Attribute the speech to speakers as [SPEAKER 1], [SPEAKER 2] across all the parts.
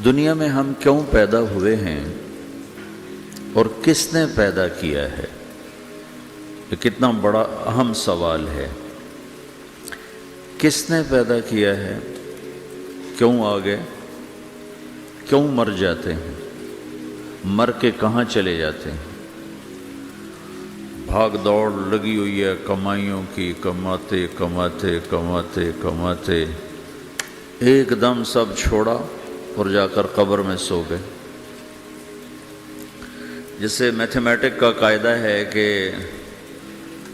[SPEAKER 1] دنیا میں ہم کیوں پیدا ہوئے ہیں اور کس نے پیدا کیا ہے؟ یہ کتنا بڑا اہم سوال ہے۔ کس نے پیدا کیا ہے؟ کیوں آ گئے؟ کیوں مر جاتے ہیں؟ مر کے کہاں چلے جاتے ہیں؟ بھاگ دوڑ لگی ہوئی ہے کمائیوں کی، کماتے کماتے کماتے کماتے ایک دم سب چھوڑا اور جا کر قبر میں سو گئے۔ جسے میتھمیٹک کا قاعدہ ہے کہ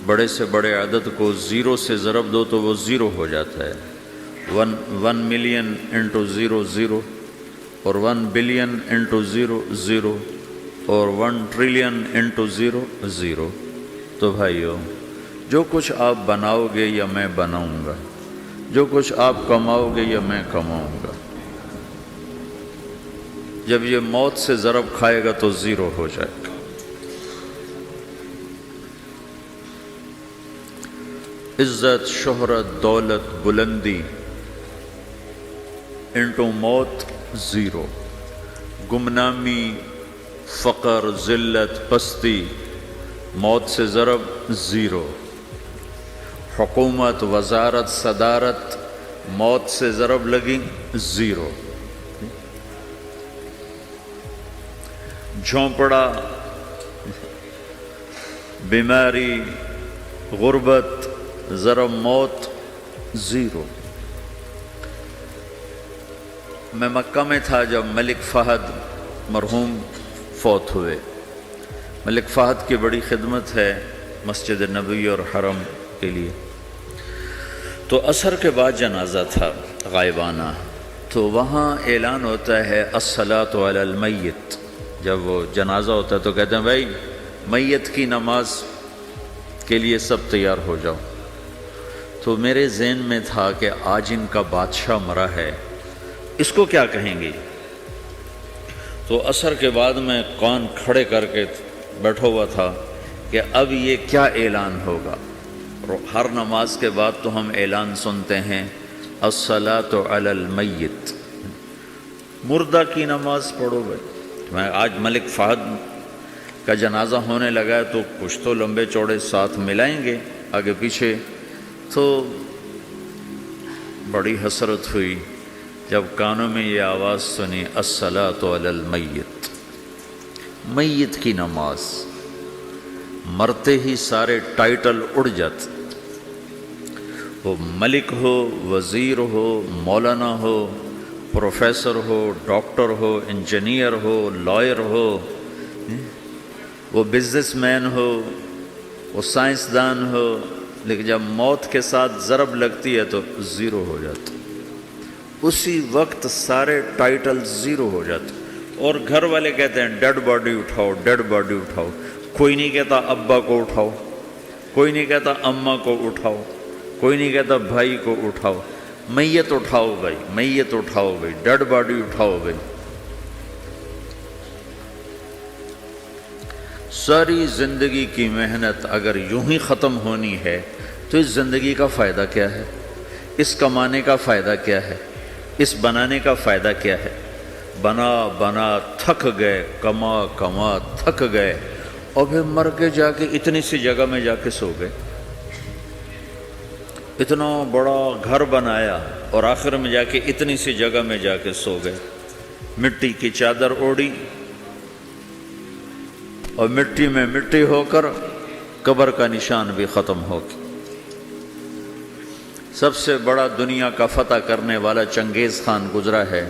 [SPEAKER 1] بڑے سے بڑے عدد کو زیرو سے ضرب دو تو وہ زیرو ہو جاتا ہے۔ 1 ملین انٹو زیرو زیرو، اور 1 بلین انٹو زیرو زیرو، اور 1 ٹریلین انٹو زیرو زیرو۔ تو بھائیو، جو کچھ آپ بناؤ گے یا میں بناؤں گا، جو کچھ آپ کماؤ گے یا میں کماؤں گا، جب یہ موت سے ضرب کھائے گا تو زیرو ہو جائے گا۔ عزت، شہرت، دولت، بلندی انٹو موت زیرو، گمنامی، فقر، ذلت، پستی موت سے ضرب زیرو، حکومت، وزارت، صدارت موت سے ضرب لگی زیرو، جھونپڑا، بیماری، غربت ضرب موت زیرو۔ میں مکہ میں تھا جب ملک فہد مرحوم فوت ہوئے۔ ملک فہد کی بڑی خدمت ہے مسجد نبوی اور حرم کے لیے۔ تو عصر کے بعد جنازہ تھا غائبانہ، تو وہاں اعلان ہوتا ہے الصلاۃ علی المیت۔ جب وہ جنازہ ہوتا ہے تو کہتے ہیں بھائی میت کی نماز کے لیے سب تیار ہو جاؤ۔ تو میرے ذہن میں تھا کہ آج ان کا بادشاہ مرا ہے، اس کو کیا کہیں گے؟ تو عصر کے بعد میں کان کھڑے کر کے بیٹھا ہوا تھا کہ اب یہ کیا اعلان ہوگا۔ ہر نماز کے بعد تو ہم اعلان سنتے ہیں الصلاۃ علی المیت، مردہ کی نماز پڑھو بھائی۔ میں آج ملک فہد کا جنازہ ہونے لگا ہے تو کچھ تو لمبے چوڑے ساتھ ملائیں گے آگے پیچھے۔ تو بڑی حسرت ہوئی جب کانوں میں یہ آواز سنی الصلاۃ علی المیت، میت کی نماز۔ مرتے ہی سارے ٹائٹل اڑ جاتے، وہ ملک ہو، وزیر ہو، مولانا ہو، پروفیسر ہو، ڈاکٹر ہو، انجینئر ہو، لائر ہو، وہ بزنس مین ہو، وہ سائنسدان ہو، لیکن جب موت کے ساتھ ضرب لگتی ہے تو زیرو ہو جاتا، اسی وقت سارے ٹائٹل زیرو ہو جاتے۔ اور گھر والے کہتے ہیں ڈیڈ باڈی اٹھاؤ، ڈیڈ باڈی اٹھاؤ۔ کوئی نہیں کہتا ابا کو اٹھاؤ، کوئی نہیں کہتا اماں کو اٹھاؤ، کوئی نہیں کہتا بھائی کو اٹھاؤ۔ میت اٹھاؤ بھائی، میت اٹھاؤ بھائی، ڈیڈ باڈی اٹھاؤ بھائی۔ ساری زندگی کی محنت اگر یوں ہی ختم ہونی ہے تو اس زندگی کا فائدہ کیا ہے؟ اس کمانے کا فائدہ کیا ہے؟ اس بنانے کا فائدہ کیا ہے؟ بنا بنا تھک گئے، کما کما تھک گئے، اور پھر مر کے جا کے اتنی سی جگہ میں جا کے سو گئے۔ اتنا بڑا گھر بنایا اور آخر میں جا کے اتنی سی جگہ میں جا کے سو گئے۔ مٹی کی چادر اوڑھی اور مٹی میں مٹی ہو کر قبر کا نشان بھی ختم ہو گیا۔ سب سے بڑا دنیا کا فتح کرنے والا چنگیز خان گزرا ہے،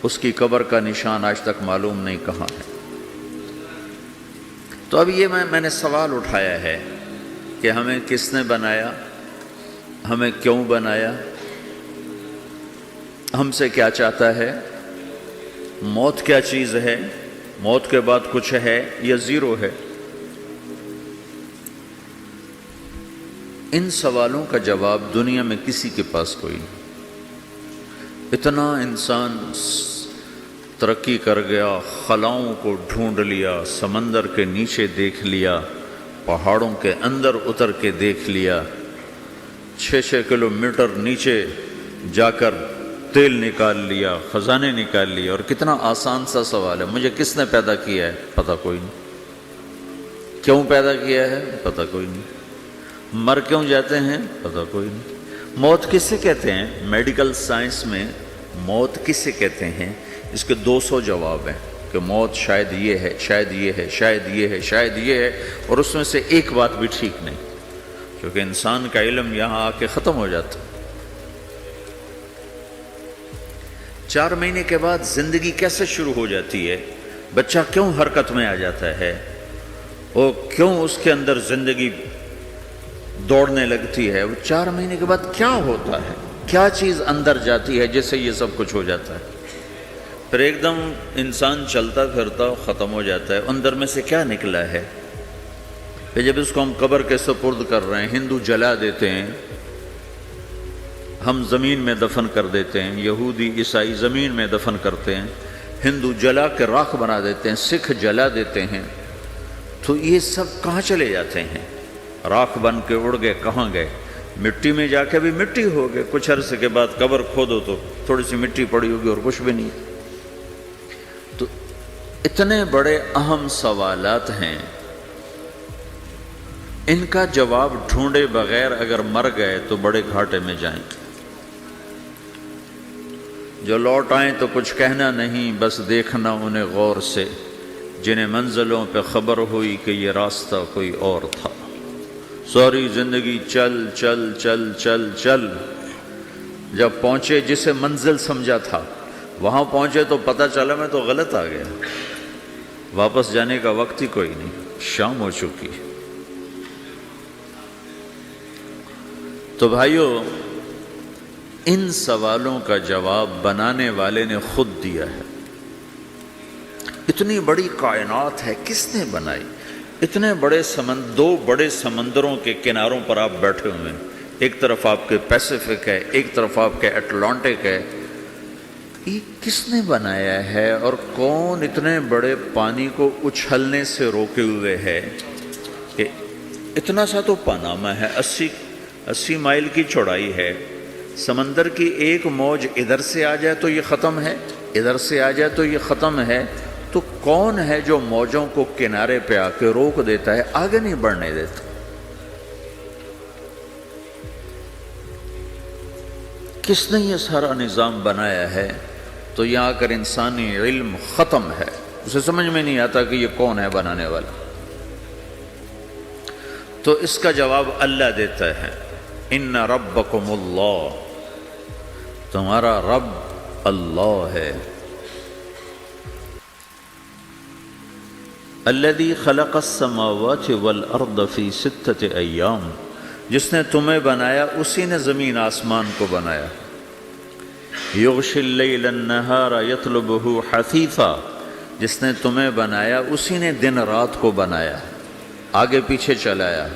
[SPEAKER 1] اس کی قبر کا نشان آج تک معلوم نہیں کہاں ہے۔ تو اب یہ میں نے سوال اٹھایا ہے کہ ہمیں کس نے بنایا، ہمیں کیوں بنایا، ہم سے کیا چاہتا ہے، موت کیا چیز ہے، موت کے بعد کچھ ہے یا زیرو ہے؟ ان سوالوں کا جواب دنیا میں کسی کے پاس کوئی نہیں۔ اتنا انسان ترقی کر گیا، خلاؤں کو ڈھونڈ لیا، سمندر کے نیچے دیکھ لیا، پہاڑوں کے اندر اتر کے دیکھ لیا، 6 کلومیٹر نیچے جا کر تیل نکال لیا، خزانے نکال لیا، اور کتنا آسان سا سوال ہے، مجھے کس نے پیدا کیا ہے؟ پتہ کوئی نہیں۔ کیوں پیدا کیا ہے؟ پتہ کوئی نہیں۔ مر کیوں جاتے ہیں؟ پتہ کوئی نہیں۔ موت کسے کہتے ہیں؟ میڈیکل سائنس میں موت کسے کہتے ہیں؟ اس کے 200 جواب ہیں کہ موت شاید یہ ہے، شاید یہ ہے، شاید یہ ہے، شاید یہ ہے، اور اس میں سے ایک بات بھی ٹھیک نہیں، کیونکہ انسان کا علم یہاں آ کے ختم ہو جاتا ہے۔ 4 مہینے کے بعد زندگی کیسے شروع ہو جاتی ہے؟ بچہ کیوں حرکت میں آ جاتا ہے؟ اور کیوں اس کے اندر زندگی دوڑنے لگتی ہے؟ وہ 4 مہینے کے بعد کیا ہوتا ہے؟ کیا چیز اندر جاتی ہے جس سے یہ سب کچھ ہو جاتا ہے؟ پھر ایک دم انسان چلتا پھرتا ختم ہو جاتا ہے، اندر میں سے کیا نکلا ہے؟ پھر جب اس کو ہم قبر کے سپرد کر رہے ہیں، ہندو جلا دیتے ہیں، ہم زمین میں دفن کر دیتے ہیں، یہودی عیسائی زمین میں دفن کرتے ہیں، ہندو جلا کے راکھ بنا دیتے ہیں، سکھ جلا دیتے ہیں، تو یہ سب کہاں چلے جاتے ہیں؟ راکھ بن کے اڑ گئے، کہاں گئے؟ مٹی میں جا کے بھی مٹی ہو گئے، کچھ عرصے کے بعد قبر کھودو تو تھوڑی سی مٹی پڑی ہوگی اور کچھ بھی نہیں۔ تو اتنے بڑے اہم سوالات ہیں، ان کا جواب ڈھونڈے بغیر اگر مر گئے تو بڑے گھاٹے میں جائیں۔ جو لوٹ آئیں تو کچھ کہنا نہیں، بس دیکھنا انہیں غور سے، جنہیں منزلوں پہ خبر ہوئی کہ یہ راستہ کوئی اور تھا۔ ساری زندگی چل چل چل چل چل، جب پہنچے جسے منزل سمجھا تھا وہاں پہنچے تو پتہ چلا میں تو غلط آ گیا، واپس جانے کا وقت ہی کوئی نہیں، شام ہو چکی۔ تو بھائیو، ان سوالوں کا جواب بنانے والے نے خود دیا ہے۔ اتنی بڑی کائنات ہے، کس نے بنائی؟ اتنے بڑے دو بڑے سمندروں کے کناروں پر آپ بیٹھے ہوئے ہیں، ایک طرف آپ کے پیسیفک ہے، ایک طرف آپ کے اٹلانٹک ہے، یہ کس نے بنایا ہے؟ اور کون اتنے بڑے پانی کو اچھلنے سے روکے ہوئے ہے کہ اتنا سا تو پاناما ہے، 80 مائل کی چوڑائی ہے، سمندر کی ایک موج ادھر سے آ جائے تو یہ ختم ہے، ادھر سے آ جائے تو یہ ختم ہے، تو کون ہے جو موجوں کو کنارے پہ آ کے روک دیتا ہے، آگے نہیں بڑھنے دیتا؟ کس نے یہ سارا نظام بنایا ہے؟ تو یہاں آ کر انسانی علم ختم ہے، اسے سمجھ میں نہیں آتا کہ یہ کون ہے بنانے والا۔ تو اس کا جواب اللہ دیتا ہے، ان ربکم اللہ، تمہارا رب اللہ ہے، الذی خلق السماوات والارض فی 6 ایام، جس نے تمہیں بنایا اسی نے زمین آسمان کو بنایا، یغشی اللیل النہار یطلبہ حثیثا، جس نے تمہیں بنایا اسی نے دن رات کو بنایا، آگے پیچھے چلایا،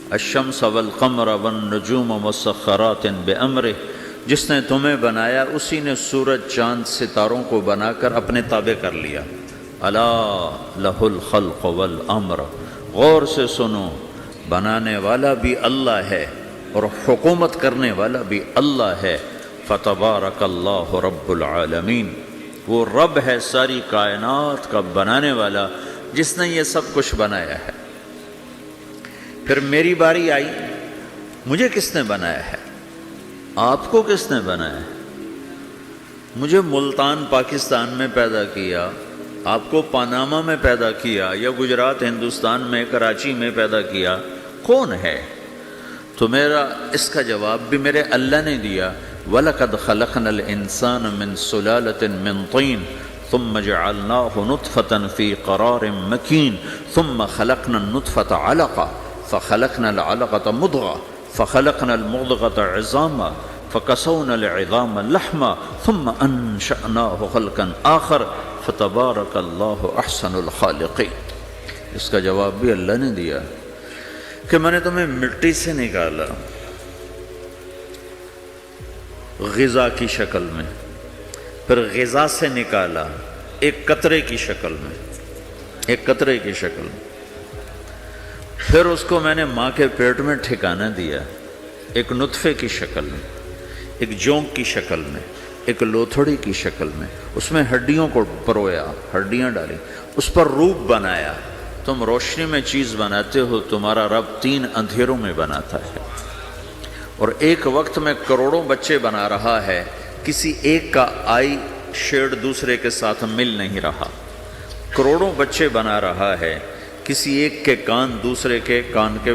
[SPEAKER 1] الشمس والقمر والنجوم مسخرات بامرہ، جس نے تمہیں بنایا اسی نے سورج چاند ستاروں کو بنا کر اپنے تابع کر لیا، الا لہ الخلق والامر، غور سے سنو، بنانے والا بھی اللہ ہے اور حکومت کرنے والا بھی اللہ ہے، فتبارک اللہ رب العالمین، وہ رب ہے ساری کائنات کا بنانے والا جس نے یہ سب کچھ بنایا ہے۔ پھر میری باری آئی، مجھے کس نے بنایا ہے؟ آپ کو کس نے بنایا ہے؟ مجھے ملتان پاکستان میں پیدا کیا، آپ کو پاناما میں پیدا کیا، یا گجرات ہندوستان میں کراچی میں پیدا کیا، کون ہے؟ تو میرا اس کا جواب بھی میرے اللہ نے دیا، وَلَقَدْ خَلَقْنَا الْإِنسَانَ مِنْ سُلَالَةٍ مِّن طِينٍ ثُمَّ جَعَلْنَاهُ نُطْفَةً فِي قَرَارٍ مَّكِينٍ ثُمَّ خَلَقْنَا النُّطْفَةَ عَلَقَةً فَخَلَقْنَا الْعَلَقَةَ مُضْغَةً فَخَلَقْنَا الْمُضْغَةَ عِظَامًا فَكَسَوْنَا الْعِظَامَ لَحْمًا ثُمَّ أَنشَأْنَاهُ خَلْقًا آخَرَ فَتَبَارَكَ اللَّهُ أَحْسَنُ الْخَالِقِينَ۔ اس کا جواب بھی اللہ نے دیا کہ میں نے تمہیں مٹی سے نکالا غذا کی شکل میں، پھر غذا سے نکالا ایک قطرے کی شکل میں، ایک قطرے کی شکل میں، پھر اس کو میں نے ماں کے پیٹ میں ٹھکانہ دیا ایک نطفے کی شکل میں، ایک جونک کی شکل میں، ایک لوتھڑی کی شکل میں، اس میں ہڈیوں کو پرویا، ہڈیاں ڈالی، اس پر روپ بنایا۔ تم روشنی میں چیز بناتے ہو، تمہارا رب 3 اندھیروں میں بناتا ہے، اور ایک وقت میں کروڑوں بچے بنا رہا ہے، کسی ایک کا آئی شیڈ دوسرے کے ساتھ مل نہیں رہا، کروڑوں بچے بنا رہا ہے، کسی ایک کے کان دوسرے کے کان کے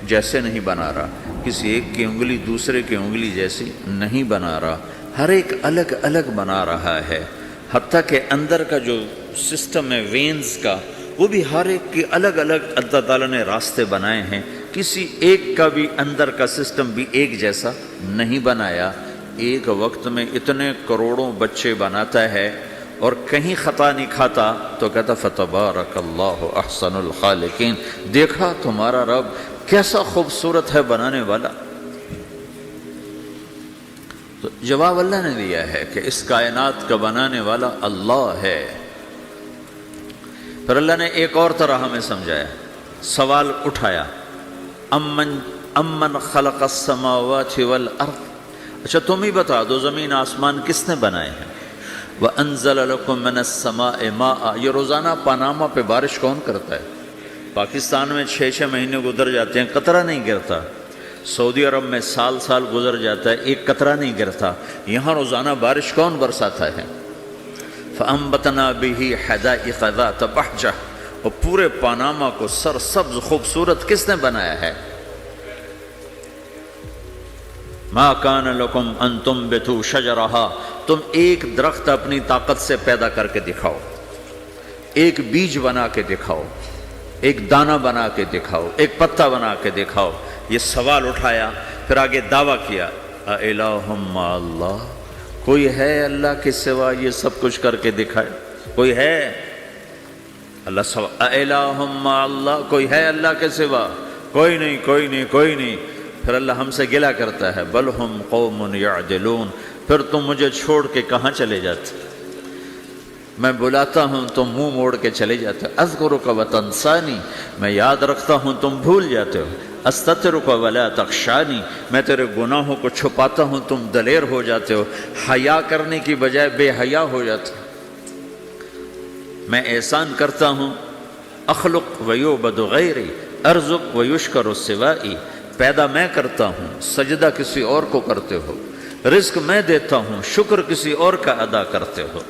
[SPEAKER 1] جیسے نہیں بنا رہا، کسی ایک کی انگلی دوسرے کی انگلی جیسی نہیں بنا رہا، ہر ایک الگ الگ بنا رہا ہے، حتیٰ کہ اندر کا جو سسٹم ہے وینز کا، وہ بھی ہر ایک کی الگ الگ اللہ تعالیٰ نے راستے بنائے ہیں، کسی ایک کا بھی اندر کا سسٹم بھی ایک جیسا نہیں بنایا۔ ایک وقت میں اتنے کروڑوں بچے بناتا ہے اور کہیں خطا نہیں کھاتا، تو کہتا فتبارک اللہ احسن الخالقین، دیکھا تمہارا رب کیسا خوبصورت ہے بنانے والا۔ تو جواب اللہ نے دیا ہے کہ اس کائنات کا بنانے والا اللہ ہے۔ پھر اللہ نے ایک اور طرح ہمیں سمجھایا، سوال اٹھایا، امن خلق السماوات والارض، اچھا تم ہی بتا دو زمین آسمان کس نے بنائے ہیں؟ وَأَنزَلَ لَكُم مِّنَ السَّمَاءِ مَاءً، یہ روزانہ پاناما پہ بارش کون کرتا ہے؟ پاکستان میں 6 مہینے گزر جاتے ہیں، قطرہ نہیں گرتا، سعودی عرب میں سال گزر جاتا ہے، ایک قطرہ نہیں گرتا، یہاں روزانہ بارش کون برساتا ہے؟ فَأَنبَتْنَا بِهِ حَدَائِقَ ذَاتَ بَهْجَةٍ، اور پورے پاناما کو سرسبز خوبصورت کس نے بنایا ہے؟ مَا كَانَ لَكُمْ أَن تُنبِتُوا شَجَرَهَا، تم ایک درخت اپنی طاقت سے پیدا کر کے دکھاؤ، ایک بیج بنا کے دکھاؤ، ایک دانہ بنا کے دکھاؤ، ایک پتا بنا کے دکھاؤ۔ یہ سوال اٹھایا، پھر آگے دعویٰ کیا، اَإِلَٰهٌ مَّعَ اللَّهِ، کوئی ہے اللہ کے سوا یہ سب کچھ کر کے دکھائے؟ کوئی ہے؟ اللہ سوا اِلَٰهٌ مَّعَ اللَّهِ، کوئی ہے اللہ کے سوا؟ کوئی نہیں، کوئی نہیں، کوئی نہیں۔ پھر اللہ ہم سے گلہ کرتا ہے، بل ہم قوم یعدلون، پھر تم مجھے چھوڑ کے کہاں چلے جاتے؟ میں بلاتا ہوں تم منہ موڑ کے چلے جاتے ہو، اذکرک وتنسانی، میں یاد رکھتا ہوں تم بھول جاتے ہو، استترک ولا تخشانی، میں تیرے گناہوں کو چھپاتا ہوں تم دلیر ہو جاتے ہو، حیا کرنے کی بجائے بے حیا ہو جاتے ہو۔ میں احسان کرتا ہوں، اخلق ویعبد غیری، ارزق ویشکر سوائی، پیدا میں کرتا ہوں، سجدہ کسی اور کو کرتے ہو، رزق میں دیتا ہوں، شکر کسی اور کا ادا کرتے ہو،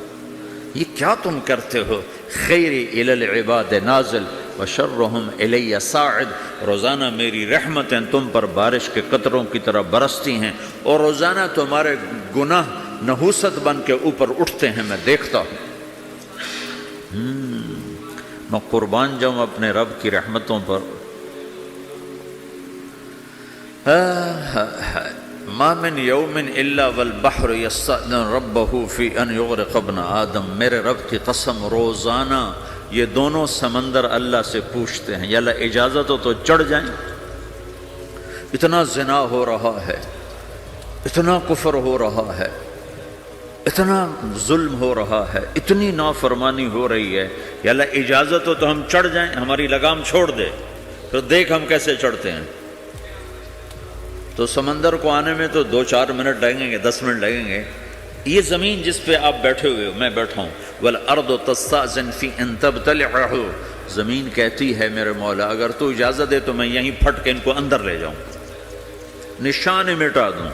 [SPEAKER 1] یہ کیا تم کرتے ہو؟ خیری الی العباد نازل وشرہم الی صاعد، روزانہ میری رحمتیں تم پر بارش کے قطروں کی طرح برستی ہیں، اور روزانہ تمہارے گناہ نحوست بن کے اوپر اٹھتے ہیں، میں دیکھتا ہوں۔ میں قربان جاؤں اپنے رب کی رحمتوں پر۔ ما من یوم الا والبحر یستأذن ربہ فی ان یغرق ابن آدم، میرے رب کی قسم روزانہ یہ دونوں سمندر اللہ سے پوچھتے ہیں، یا اللہ اجازت ہو تو چڑھ جائیں، اتنا زنا ہو رہا ہے، اتنا کفر ہو رہا ہے، اتنا ظلم ہو رہا ہے، اتنی نافرمانی ہو رہی ہے، یا اللہ اجازت ہو تو ہم چڑھ جائیں، ہماری لگام چھوڑ دے، پھر دیکھ ہم کیسے چڑھتے ہیں۔ تو سمندر کو آنے میں تو 2-4 منٹ لگیں گے، 10 منٹ لگیں گے۔ یہ زمین جس پہ آپ بیٹھے ہوئے ہو، میں بیٹھا ہوں، وَالْأَرْضُ تَسْتَأْذِنُ فِي أَن تَبْتَلِعَهُ، زمین کہتی ہے میرے مولا اگر تو اجازت دے تو میں یہیں پھٹ کے ان کو اندر لے جاؤں، نشان مٹا دوں۔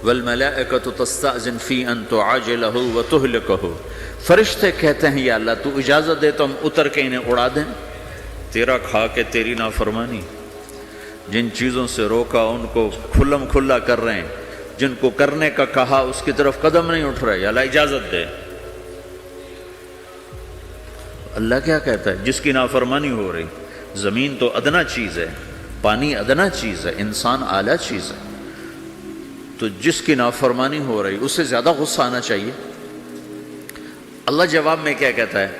[SPEAKER 1] وَالْمَلَائِكَةُ تَسْتَأْذِنُ فِي أَن تُعَاجِلَهُ وَتُهْلِكَهُ، فرشتے کہتے ہیں یا اللہ تو اجازت دے تو ہم اتر کے انہیں اڑا دیں، تیرا کھا کے تیری نافرمانی، جن چیزوں سے روکا ان کو کھلم کھلا کر رہے ہیں، جن کو کرنے کا کہا اس کی طرف قدم نہیں اٹھ رہے، یا اللہ اجازت دے۔ اللہ کیا کہتا ہے؟ جس کی نافرمانی ہو رہی، زمین تو ادنا چیز ہے، پانی ادنا چیز ہے، انسان اعلیٰ چیز ہے، تو جس کی نافرمانی ہو رہی اسے زیادہ غصہ آنا چاہیے۔ اللہ جواب میں کیا کہتا ہے؟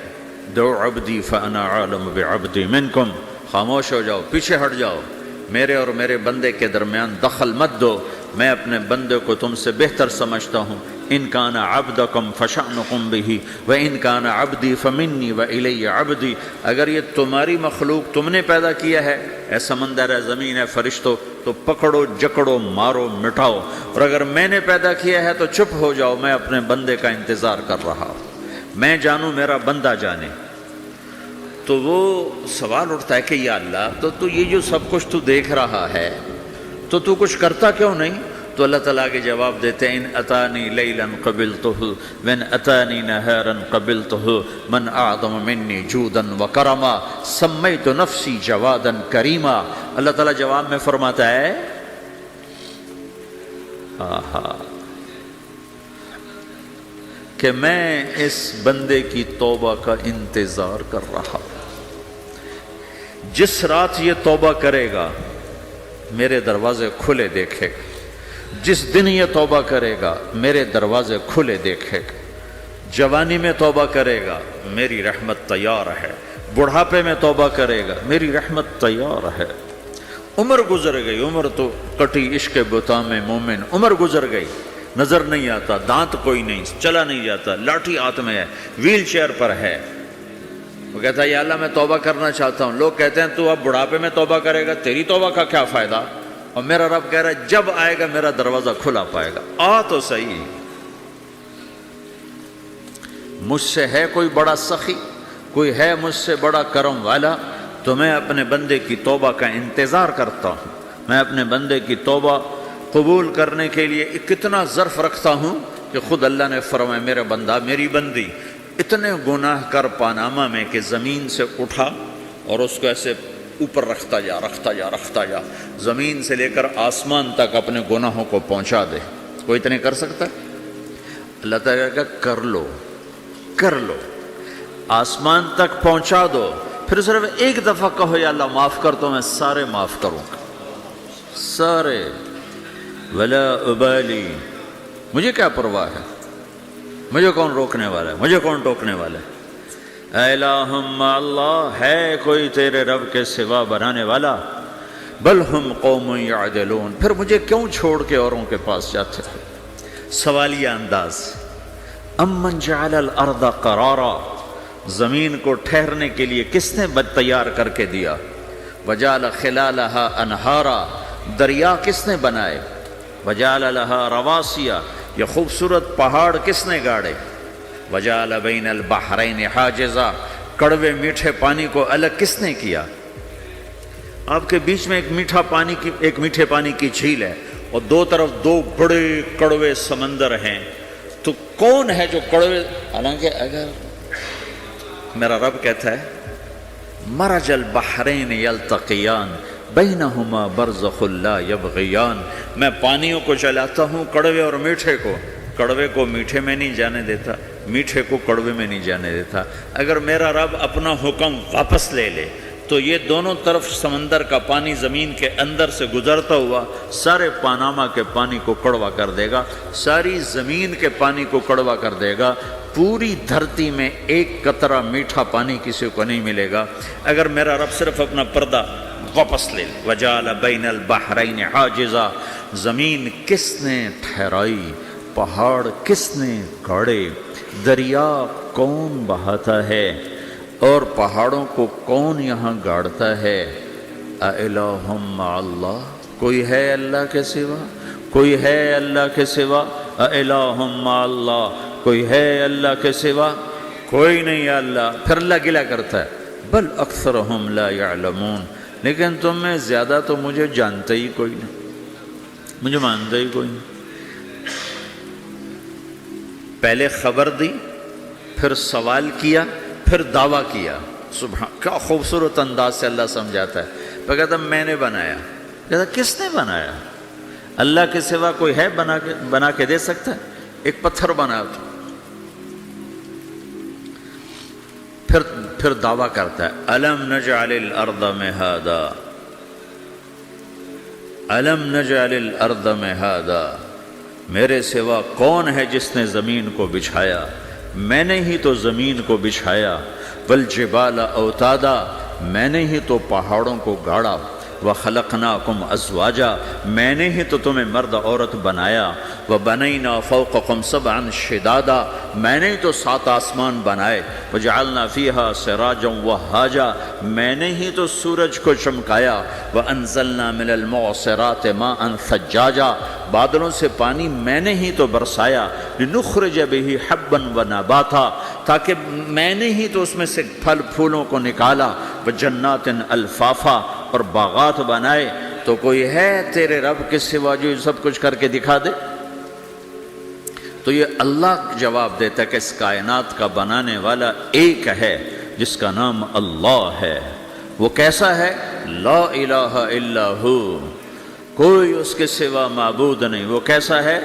[SPEAKER 1] دعو عبدی فانا عالم بعبدی منکم، خاموش ہو جاؤ، پیچھے ہٹ جاؤ، میرے اور میرے بندے کے درمیان دخل مت دو، میں اپنے بندے کو تم سے بہتر سمجھتا ہوں، ان کان عبدکم فشأنکم بہ وان کان عبدی فمنی والی عبدی، اگر یہ تمہاری مخلوق تم نے پیدا کیا ہے، اے سمندر ہے، زمین ہے، فرشتوں، تو پکڑو جکڑو مارو مٹاؤ، اور اگر میں نے پیدا کیا ہے تو چپ ہو جاؤ، میں اپنے بندے کا انتظار کر رہا ہوں، میں جانوں میرا بندہ جانے۔ تو وہ سوال اٹھتا ہے کہ یا اللہ، تو یہ جو سب کچھ تو دیکھ رہا ہے تو کچھ کرتا کیوں نہیں؟ تو اللہ تعالیٰ کے جواب دیتے ہیں ان اتانی لیلا قبلتہ وان اتانی نہارا قبلتہ من اعظم منی جودا وکرما سمیت نفسی جوادا کریما۔ اللہ تعالیٰ جواب میں فرماتا ہے کہ میں اس بندے کی توبہ کا انتظار کر رہا ہوں، جس رات یہ توبہ کرے گا میرے دروازے کھلے دیکھے گا، جس دن یہ توبہ کرے گا میرے دروازے کھلے دیکھے گا، جوانی میں توبہ کرے گا میری رحمت تیار ہے، بڑھاپے میں توبہ کرے گا میری رحمت تیار ہے۔ عمر گزر گئی، عمر تو کٹی عشق بتا میں مومن، عمر گزر گئی، نظر نہیں آتا، دانت کوئی نہیں، چلا نہیں جاتا، لاٹھی ہاتھ میں ہے، ویل چیئر پر ہے۔ وہ کہتا ہے یا اللہ میں توبہ کرنا چاہتا ہوں۔ لوگ کہتے ہیں تو اب بڑھاپے میں توبہ کرے گا، تیری توبہ کا کیا فائدہ؟ اور میرا رب کہہ رہا ہے جب آئے گا میرا دروازہ کھلا پائے گا، آ تو صحیح۔ مجھ سے ہے کوئی بڑا سخی، کوئی ہے مجھ سے بڑا کرم والا، تو میں اپنے بندے کی توبہ کا انتظار کرتا ہوں، میں اپنے بندے کی توبہ قبول کرنے کے لیے کتنا ظرف رکھتا ہوں کہ خود اللہ نے فرمایا میرا بندہ میری بندی اتنے گناہ کر پاناما میں کہ زمین سے اٹھا اور اس کو ایسے اوپر رکھتا جا، زمین سے لے کر آسمان تک اپنے گناہوں کو پہنچا دے۔ کوئی اتنے کر سکتا ہے؟ اللہ تعالیٰ کا کر لو، آسمان تک پہنچا دو، پھر صرف ایک دفعہ کہو یا اللہ معاف کر تو میں سارے معاف کروں گا، سارے، ولا ابالی، مجھے کیا پرواہ ہے، مجھے کون روکنے والا ہے، مجھے کون ٹوکنے والا ہے۔ اے الہم اللہ، ہے کوئی تیرے رب کے سوا بنانے والا؟ بل ہم قوم یعدلون، پھر مجھے کیوں چھوڑ کے اوروں کے پاس جاتے ہیں؟ سوالیہ انداز۔ امن جعل الارض قرارا، زمین کو ٹھہرنے کے لیے کس نے تیار کر کے دیا؟ وجعل خلالہا انہارا، دریا کس نے بنائے؟ وجعل لہا رواسیا، یہ خوبصورت پہاڑ کس نے گاڑے؟ وجعل بین البحرین حاجزا، کڑوے میٹھے پانی کو الگ کس نے کیا؟ آپ کے بیچ میں ایک میٹھے پانی کی جھیل ہے اور دو طرف دو بڑے کڑوے سمندر ہیں، تو کون ہے جو کڑوے؟ حالانکہ اگر میرا رب کہتا ہے مرج البحرین یلتقیان بینہما برزخ لا یبغیان، میں پانیوں کو چلاتا ہوں، کڑوے اور میٹھے کو، کڑوے کو میٹھے میں نہیں جانے دیتا، میٹھے کو کڑوے میں نہیں جانے دیتا۔ اگر میرا رب اپنا حکم واپس لے لے تو یہ دونوں طرف سمندر کا پانی زمین کے اندر سے گزرتا ہوا سارے پاناما کے پانی کو کڑوا کر دے گا، ساری زمین کے پانی کو کڑوا کر دے گا، پوری دھرتی میں ایک قطرہ میٹھا پانی کسی کو نہیں ملے گا اگر میرا رب صرف اپنا پردہ واپس لے لے۔ وجعل بین البحرین حاجزا، زمین کس نے ٹھہرائی، پہاڑ کس نے گاڑے، دریا کون بہاتا ہے اور پہاڑوں کو کون یہاں گاڑتا ہے؟ اِلَٰهٌ مَّعَ اللَّهِ، کوئی ہے اللہ کے سوا؟ کوئی ہے اللہ کے سوا؟ اِلَٰهٌ مَّعَ اللَّهِ، کوئی ہے اللہ کے سوا؟ کوئی نہیں ہے اللہ۔ پھر اللہ گلہ کرتا ہے بل اکثرہم لا یعلمون، لیکن تم میں زیادہ تو مجھے جانتے ہی کوئی نہیں، مجھے مانتے ہی کوئی نہیں۔ پہلے خبر دی، پھر سوال کیا، پھر دعویٰ کیا۔ سبحان، کیا خوبصورت انداز سے اللہ سمجھاتا ہے۔ وہ کہتا میں نے بنایا، کہتا کس نے بنایا؟ اللہ کے سوا کوئی ہے بنا کے دے سکتا ہے؟ ایک پتھر بنا تو پھر دعویٰ کرتا ہے الم نجعل الارض مہادا، الم نجعل الارض مہادا، میرے سوا کون ہے جس نے زمین کو بچھایا؟ میں نے ہی تو زمین کو بچھایا۔ والجبال اوتادا، میں نے ہی تو پہاڑوں کو گاڑا۔ وَخَلَقْنَاكُمْ أَزْوَاجًا میں نے ہی تو تمہیں مرد عورت بنایا، وَبَنَيْنَا فَوْقَكُمْ سَبْعًا شِدَادًا میں نے ہی تو 7 آسمان بنائے، وَجَعَلْنَا فِيهَا سِرَاجًا وَهَّاجًا میں نے ہی تو سورج کو چمکایا، وَأَنزَلْنَا مِنَ الْمُعْصِرَاتِ مَاءً ثَجَّاجًا بادلوں سے پانی میں نے ہی تو برسایا، لِنُخْرِجَ بِهِ حَبًّا وَنَبَاتًا تاکہ میں نے ہی تو اس میں سے پھل پھولوں کو نکالا، وَجَنَّاتٍ الْفَافًا اور باغات بنائے۔ تو کوئی ہے تیرے رب کے سوا جو یہ سب کچھ کر کے دکھا دے؟ تو یہ اللہ جواب دیتا ہے کہ اس کائنات کا بنانے والا ایک ہے جس کا نام اللہ ہے۔ وہ کیسا ہے؟ لا الہ الا ہو، کوئی اس کے سوا معبود نہیں۔ وہ کیسا ہے؟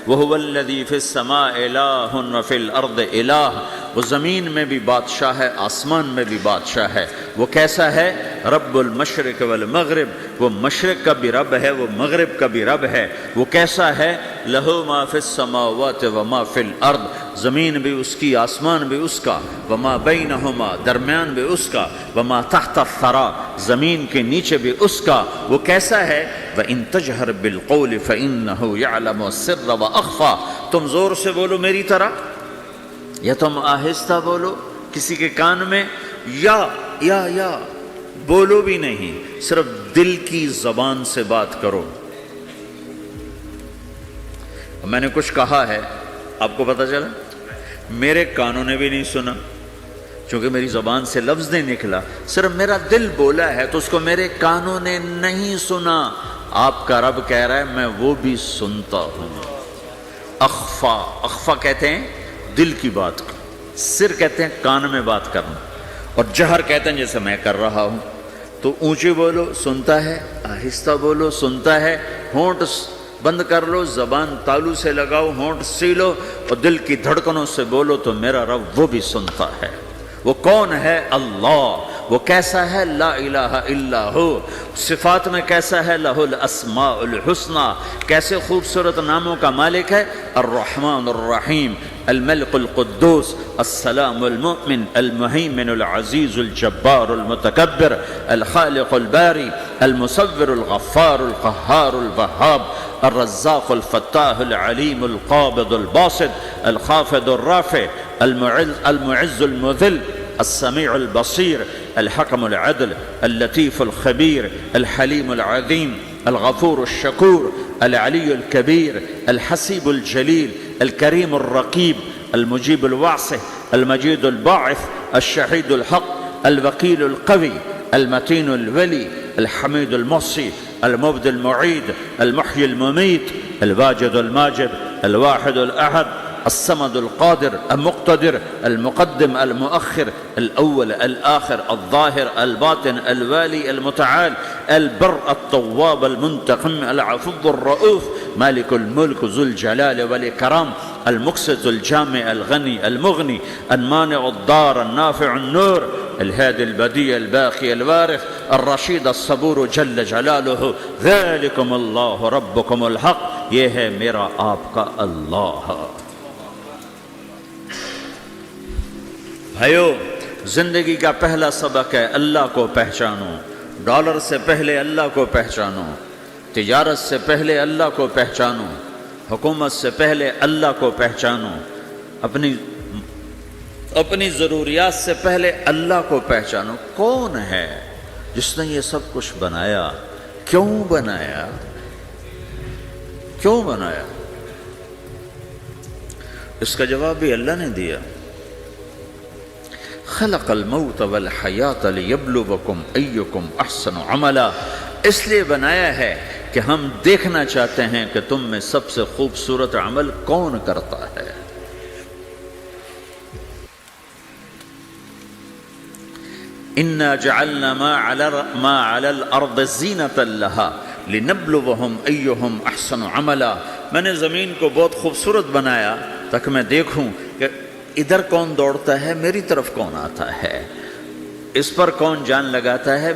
[SPEAKER 1] وَهُوَ الَّذِي فِي السَّمَاءِ إِلَٰهٌ وَفِي الْأَرْضِ إِلَٰهٌ وہ زمین میں بھی بادشاہ ہے، آسمان میں بھی بادشاہ ہے۔ وہ کیسا ہے؟ رب المشرق والمغرب وہ مشرق کا بھی رب ہے، وہ مغرب کا بھی رب ہے۔ وہ کیسا ہے؟ لَهُ مَا فِي السَّمَاوَاتِ وَمَا فِي الْأَرْضِ زمین بھی اس کی، آسمان بھی اس کا، وَمَا بَيْنَهُمَا درمیان بھی اس کا، وَمَا تَحْتَ الثَّرَىٰ زمین کے نیچے بھی اس کا۔ وہ کیسا ہے؟ وَإِن تَجْهَرْ بِالْقَوْلِ فَإِنَّهُ يَعْلَمُ السِّرَّ وَأَخْفَىٰ تم زور سے بولو میری طرح، یا تم آہستہ بولو کسی کے کان میں، یا بولو بھی نہیں، صرف دل کی زبان سے بات کرو۔ میں نے کچھ کہا ہے، آپ کو پتہ چلا؟ میرے کانوں نے بھی نہیں سنا، چونکہ میری زبان سے لفظ نہیں نکلا، صرف میرا دل بولا ہے تو اس کو میرے کانوں نے نہیں سنا۔ آپ کا رب کہہ رہا ہے میں وہ بھی سنتا ہوں۔ اخفا کہتے ہیں دل کی بات کو، سر کہتے ہیں کان میں بات کرنا، اور جہر کہتے ہیں جیسے میں کر رہا ہوں۔ تو اونچی بولو سنتا ہے، آہستہ بولو سنتا ہے، ہونٹ بند کر لو، زبان تالو سے لگاؤ، ہونٹ سیلو اور دل کی دھڑکنوں سے بولو تو میرا رب وہ بھی سنتا ہے۔ وہ کون ہے؟ اللہ۔ وہ کیسا ہے؟ لا الہ الا ہو۔ صفات میں کیسا ہے؟ لہ الاسماء الحسنی کیسے خوبصورت ناموں کا مالک ہے؟ الرحمن الرحیم، الملک القدوس، السلام المؤمن، المہیمن العزیز الجبار المتکبر، الخالق الباری، المصور الغفار القہار الوہاب، الرزاق الفتاح العلیم القابض الباسط، الخافض الرافع، المعز المذل، السمیع البصیر، الحکم العدل، اللطیف الخبیر، الحلیم العظیم، الغفور الشکور، العلی الکبیر، الحسیب الجلیل، الکریم الرقیب، المجیب الواسع، المجید الباعث، الشہید الحق، الوکیل القوی، المتین الولی، الحمید المحصی، المبدی المعید، المحیی الممیت، الواجد الماجد، الواحد الأحد، الصمد القادر المقتدر، المقدم المؤخر، الأول الآخر، الظاهر الباطن، الوالي المتعال، البر التواب المنتقم، العفو الرؤوف، مالك الملك ذو الجلال والإكرام، المقسط الجامع الغني المغني، المانع الضار النافع النور، الهادي البديع الباقي الوارث، الرشيد الصبور جل جلاله، ذلكم الله ربكم الحق یہ ہے میرا آپ کا اللہ۔ بھائیو، زندگی کا پہلا سبق ہے اللہ کو پہچانو۔ ڈالر سے پہلے اللہ کو پہچانو، تجارت سے پہلے اللہ کو پہچانو، حکومت سے پہلے اللہ کو پہچانو، اپنی ضروریات سے پہلے اللہ کو پہچانو۔ کون ہے جس نے یہ سب کچھ بنایا؟ کیوں بنایا؟ کیوں بنایا؟ اس کا جواب بھی اللہ نے دیا۔ خلق الموت والحیات لیبلوکم ایکم احسن عملا، اس لیے بنایا ہے کہ ہم دیکھنا چاہتے ہیں کہ تم میں سب سے خوبصورت عمل کون کرتا ہے۔ انا جعلنا ما علی الارض زینۃ لها لنبلوہم ایہم احسن عملا، میں نے زمین کو بہت خوبصورت بنایا تاکہ میں دیکھوں کہ ادھر کون دوڑتا ہے، میری طرف کون آتا ہے، اس پر کون جان لگاتا ہے،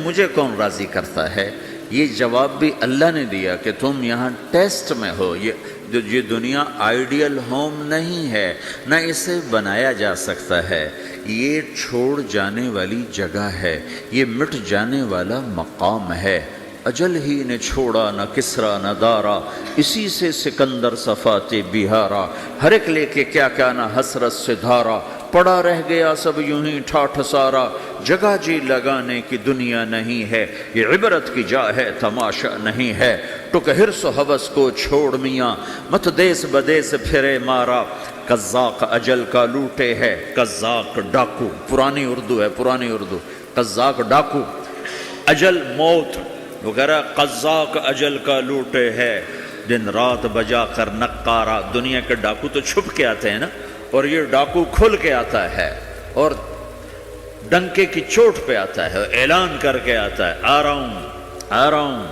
[SPEAKER 1] مجھے کون راضی کرتا ہے۔ یہ جواب بھی اللہ نے دیا کہ تم یہاں ٹیسٹ میں ہو، یہ یہ دنیا آئیڈیل ہوم نہیں ہے، نہ اسے بنایا جا سکتا ہے، یہ چھوڑ جانے والی جگہ ہے، یہ مٹ جانے والا مقام ہے۔ اجل ہی نے چھوڑا نہ کسرا نہ دارا، اسی سے سکندر صفات بہارا، ہر ایک لے کے کیا کیا نہ حسرت سے دھارا، پڑا رہ گیا سب یوں ہی ٹھاٹھ سارا، جگہ جی لگانے کی دنیا نہیں ہے، یہ عبرت کی جا ہے تماشا نہیں ہے، ٹک حرص و حوث کو چھوڑ میاں، مت دیس بدیس پھرے مارا، قزاق اجل کا لوٹے ہے، قزاق ڈاکو، پرانی اردو ہے، پرانی اردو، قزاق ڈاکو، اجل موت وغیرہ، قزاق اجل کا لوٹے ہے، دن رات بجا کر نقارا۔ دنیا کے ڈاکو تو چھپ کے آتے ہیں نا، اور یہ ڈاکو کھل کے آتا ہے اور ڈنکے کی چوٹ پہ آتا ہے، اعلان کر کے آتا ہے، آ رہا ہوں آ رہا ہوں۔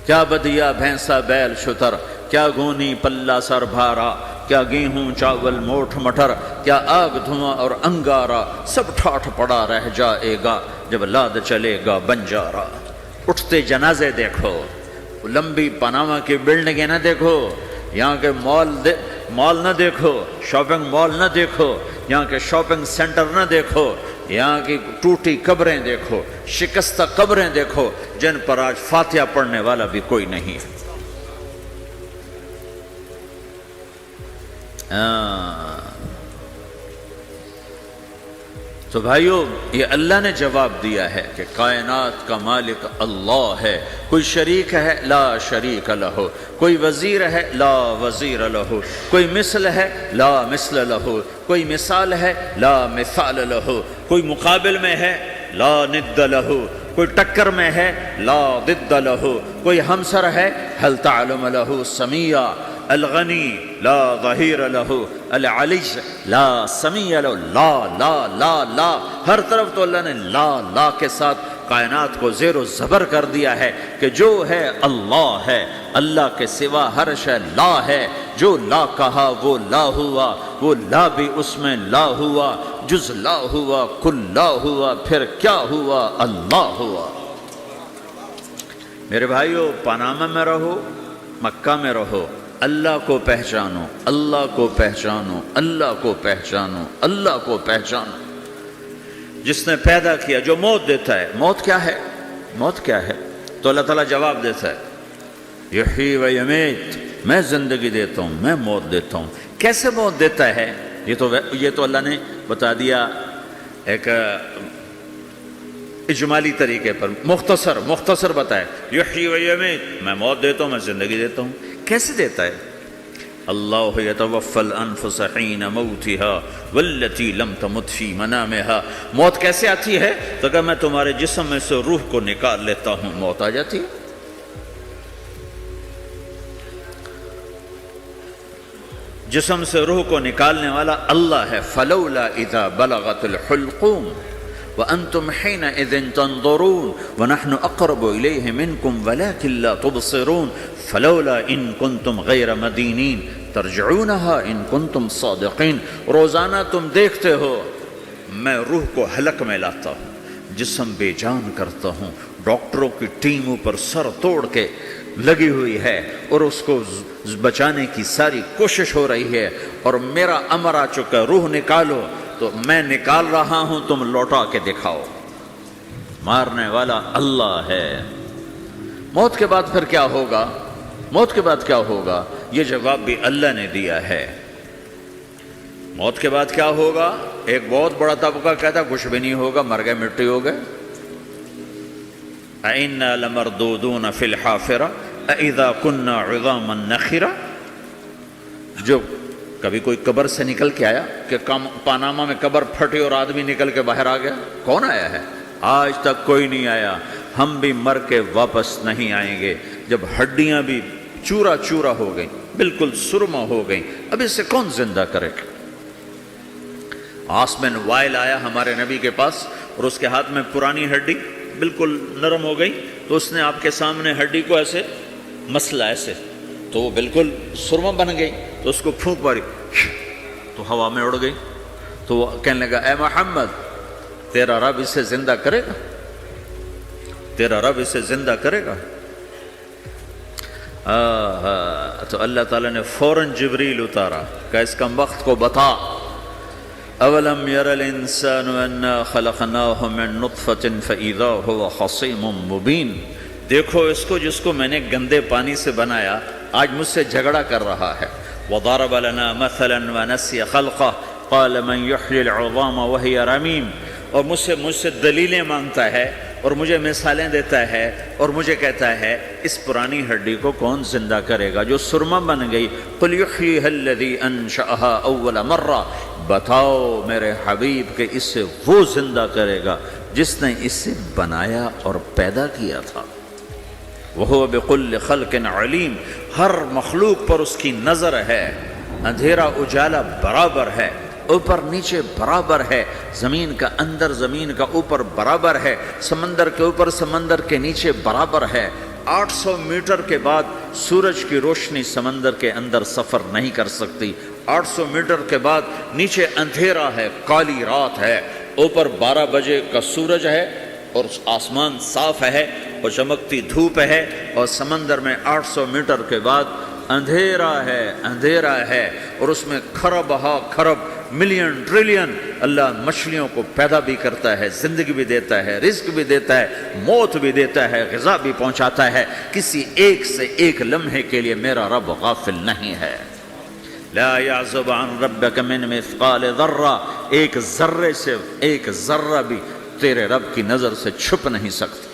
[SPEAKER 1] کیا بدیا بھینسا بیل شتر، کیا گونی پلہ سر بھارا، کیا گیہوں چاول موٹھ مٹر، کیا آگ دھواں اور انگارا، سب ٹھاٹھ پڑا رہ جائے گا جب لاد چلے گا بنجارا۔ اٹھتے جنازے دیکھو، لمبی پاناما کی بلڈنگیں نہ دیکھو، یہاں کے مال نہ دیکھو، شاپنگ مال نہ دیکھو، یہاں کے شاپنگ سینٹر نہ دیکھو، یہاں کی ٹوٹی قبریں دیکھو، شکستہ قبریں دیکھو، جن پر آج فاتحہ پڑھنے والا بھی کوئی نہیں ہے۔ تو بھائیو، یہ اللہ نے جواب دیا ہے کہ کائنات کا مالک اللہ ہے، کوئی شریک ہے لا شریک لہ، کوئی وزیر ہے لا وزیر لہ، کوئی مثل ہے لا مثل لہ، کوئی مثال ہے لا مثال لہ، کوئی مقابل میں ہے لا ند لہ، کوئی ٹکر میں ہے لا ضد لہ، کوئی ہمسر ہے هل تعلم لہ سمیہ، الغنی لا ظہیر لہ، العلی لا سمیع لہ، لا لا لا لا، ہر طرف تو اللہ نے لا لا کے ساتھ کائنات کو زیر و زبر کر دیا ہے کہ جو ہے اللہ ہے، اللہ کے سوا ہر شے لا ہے، جو لا کہا وہ لا ہوا، وہ لا بھی اس میں لا ہوا، جز لا ہوا کل لا ہوا، پھر کیا ہوا؟ اللہ ہوا۔ میرے بھائیو، پاناما میں رہو، مکہ میں رہو، اللہ کو پہچانو، اللہ کو پہچانو، اللہ کو پہچانو، اللہ کو پہچانو۔ جس نے پیدا کیا، جو موت دیتا ہے، موت کیا ہے؟ موت کیا ہے؟ تو اللہ تعالیٰ جواب دیتا ہے، یحیی و یمیت، میں زندگی دیتا ہوں، میں موت دیتا ہوں۔ کیسے موت دیتا ہے؟ یہ تو اللہ نے بتا دیا ایک اجمالی طریقے پر، مختصر بتائے، یحیی و یمیت، میں موت دیتا ہوں، میں زندگی دیتا ہوں۔ کیسے دیتا ہے؟ اللہ یتوفی الانفس حین موتها والتی لم تمت فی منامها۔ موت کیسے آتی ہے؟ تو کہ میں تمہارے جسم میں سے روح کو نکال لیتا ہوں، موت آ جاتی ہے۔ جسم سے روح کو نکالنے والا اللہ ہے۔ فلولا اذا بلغت الحلقوم وانتم حينئذ تنظرون ونحن اقرب اليه منكم ولكن لا تبصرون فلولا ان كنتم غير مدينين ترجعونها ان كنتم صادقين۔ روزانہ تم دیکھتے ہو میں روح کو حلق میں لاتا ہوں، جسم بے جان کرتا ہوں، ڈاکٹروں کی ٹیم اوپر سر توڑ کے لگی ہوئی ہے اور اس کو بچانے کی ساری کوشش ہو رہی ہے، اور میرا امر آ چکا، روح نکالو، تو میں نکال رہا ہوں، تم لوٹا کے دکھاؤ۔ مارنے والا اللہ ہے۔ موت کے بعد پھر کیا ہوگا؟ موت کے بعد کیا ہوگا؟ یہ جواب بھی اللہ نے دیا ہے۔ موت کے بعد کیا ہوگا؟ ایک بہت بڑا طبقہ کہتا کچھ بھی نہیں ہوگا، مر گئے، مٹی ہو گئے۔ اَإِنَّا لَمَرْدُودُونَ فِي الْحَافِرَةِ أَإِذَا كُنَّا عِظَامًا نَخِرَةً۔ جو کبھی کوئی قبر سے نکل کے آیا کہ پاناما میں قبر پھٹی اور آدمی نکل کے باہر آ گیا؟ کون آیا ہے؟ آج تک کوئی نہیں آیا۔ ہم بھی مر کے واپس نہیں آئیں گے۔ جب ہڈیاں بھی چورا چورا ہو گئیں، بالکل سرما ہو گئیں، اب اس سے کون زندہ کرے گا؟ آسمن وائل آیا ہمارے نبی کے پاس اور اس کے ہاتھ میں پرانی ہڈی بالکل نرم ہو گئی، تو اس نے آپ کے سامنے ہڈی کو ایسے مسلا، ایسے، تو وہ بالکل سرما بن گئی، تو اس کو پھونک ماری تو ہوا میں اڑ گئی۔ تو وہ کہنے لگا، اے محمد، تیرا رب اسے زندہ کرے گا؟ تیرا رب اسے زندہ کرے گا؟ تو اللہ تعالیٰ نے فوراً جبریل اتارا کہ اس کم وقت کو بتا، اولم یر الانسان انا خلقناہ من نطفۃ فاذا هو خصیم مبین، دیکھو اس کو جس کو میں نے گندے پانی سے بنایا آج مجھ سے جھگڑا کر رہا ہے. وضرب لنا مثلا ونسی خلقہ قال من یحیی العظام وہی رمیم، اور مجھ سے دلیلیں مانگتا ہے اور مجھے مثالیں دیتا ہے اور مجھے کہتا ہے اس پرانی ہڈی کو کون زندہ کرے گا جو سرما بن گئی. قل یحییھا الذی انشأھا اول مرہ، بتاؤ میرے حبیب کہ اس سے وہ زندہ کرے گا جس نے اسے بنایا اور پیدا کیا تھا. وہو بکل خلق علیم، ہر مخلوق پر اس کی نظر ہے، اندھیرا اجالا برابر ہے، اوپر نیچے برابر ہے، زمین کا اندر زمین کا اوپر برابر ہے، سمندر کے اوپر سمندر کے نیچے برابر ہے. 800 میٹر کے بعد سورج کی روشنی سمندر کے اندر سفر نہیں کر سکتی. 800 میٹر کے بعد نیچے اندھیرا ہے، کالی رات ہے، اوپر 12 بجے کا سورج ہے اور آسمان صاف ہے اور چمکتی دھوپ ہے، اور سمندر میں 800 میٹر کے بعد اندھیرا ہے اور اس میں کھرب ہا کھرب ملین ٹریلین اللہ مچھلیوں کو پیدا بھی کرتا ہے، زندگی بھی دیتا ہے، رزق بھی دیتا ہے، موت بھی دیتا ہے، غذا بھی پہنچاتا ہے. کسی ایک سے ایک لمحے کے لیے میرا رب غافل نہیں ہے. لا يعزب عن ربك من مثقال ذرہ، ایک ذرے سے ایک ذرہ بھی تیرے رب کی نظر سے چھپ نہیں سکتا.